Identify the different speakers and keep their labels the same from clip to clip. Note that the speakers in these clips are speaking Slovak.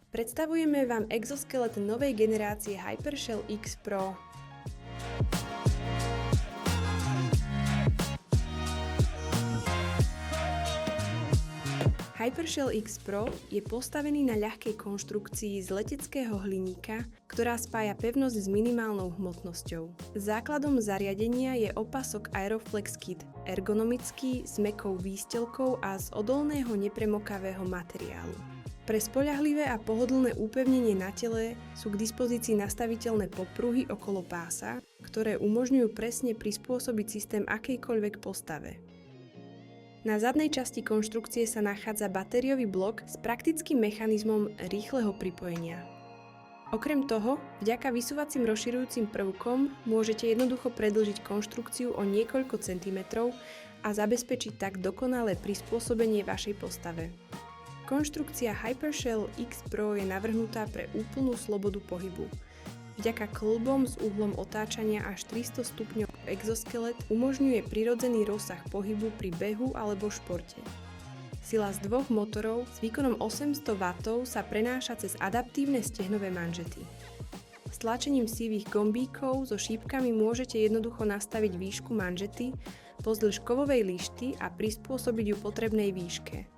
Speaker 1: Predstavujeme vám exoskelet novej generácie Hypershell X Pro. Hypershell X Pro je postavený na ľahkej konštrukcii z leteckého hliníka, ktorá spája pevnosť s minimálnou hmotnosťou. Základom zariadenia je opasok Aeroflex Kit, ergonomický, s mäkkou výstelkou a z odolného nepremokavého materiálu. Pre spoľahlivé a pohodlné upevnenie na tele sú k dispozícii nastaviteľné popruhy okolo pása, ktoré umožňujú presne prispôsobiť systém akejkoľvek postave. Na zadnej časti konštrukcie sa nachádza batériový blok s praktickým mechanizmom rýchleho pripojenia. Okrem toho, vďaka vysúvacím rozširujúcim prvkom môžete jednoducho predĺžiť konštrukciu o niekoľko centimetrov a zabezpečiť tak dokonalé prispôsobenie vašej postave. Konštrukcia Hypershell X Pro je navrhnutá pre úplnú slobodu pohybu. Vďaka kĺbom s uhlom otáčania až 300 stupňov exoskelet umožňuje prirodzený rozsah pohybu pri behu alebo športe. Sila z dvoch motorov s výkonom 800 W sa prenáša cez adaptívne stehnové manžety. Stlačením sivých gombíkov so šípkami môžete jednoducho nastaviť výšku manžety pozdĺž kovovej lišty a prispôsobiť ju potrebnej výške.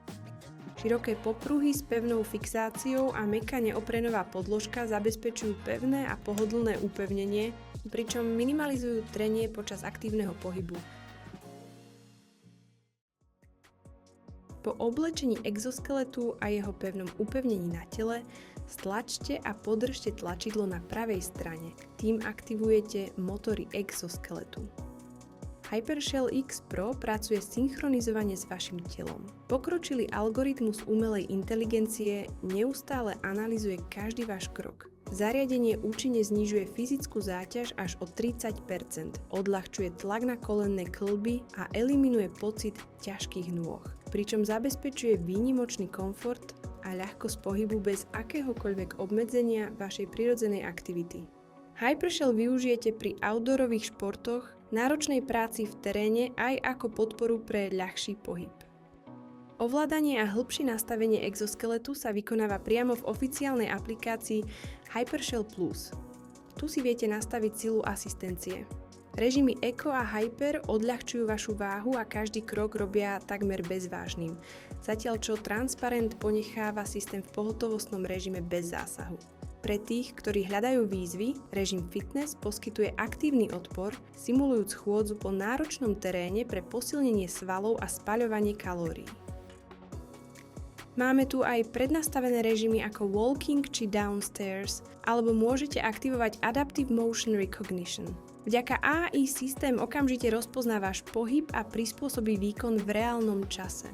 Speaker 1: Široké popruhy s pevnou fixáciou a mäkká neoprenová podložka zabezpečujú pevné a pohodlné upevnenie, pričom minimalizujú trenie počas aktívneho pohybu. Po oblečení exoskeletu a jeho pevnom upevnení na tele stlačte a podržte tlačidlo na pravej strane. Tým aktivujete motory exoskeletu. Hypershell X Pro pracuje synchronizovane s vašim telom. Pokročilý algoritmus umelej inteligencie neustále analyzuje každý váš krok. Zariadenie účinne znižuje fyzickú záťaž až o 30%, odľahčuje tlak na kolenné kĺby a eliminuje pocit ťažkých nôh, pričom zabezpečuje výnimočný komfort a ľahkosť pohybu bez akéhokoľvek obmedzenia vašej prirodzenej aktivity. Hypershell využijete pri outdoorových športoch, náročnej práci v teréne aj ako podporu pre ľahší pohyb. Ovládanie a hĺbšie nastavenie exoskeletu sa vykonáva priamo v oficiálnej aplikácii Hypershell Plus. Tu si viete nastaviť silu asistencie. Režimy Eco a Hyper odľahčujú vašu váhu a každý krok robia takmer bezvážnym, zatiaľ čo Transparent ponecháva systém v pohotovostnom režime bez zásahu. Pre tých, ktorí hľadajú výzvy, režim Fitness poskytuje aktívny odpor, simulujúc chôdzu po náročnom teréne pre posilnenie svalov a spaľovanie kalórií. Máme tu aj prednastavené režimy ako walking či downstairs, alebo môžete aktivovať Adaptive Motion Recognition. Vďaka AI systém okamžite rozpozná váš pohyb a prispôsobí výkon v reálnom čase.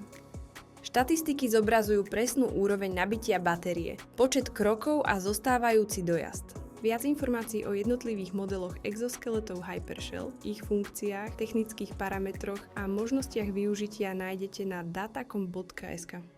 Speaker 1: Štatistiky zobrazujú presnú úroveň nabitia batérie, počet krokov a zostávajúci dojazd. Viac informácií o jednotlivých modeloch exoskeletov Hypershell, ich funkciách, technických parametroch a možnostiach využitia nájdete na datacom.sk.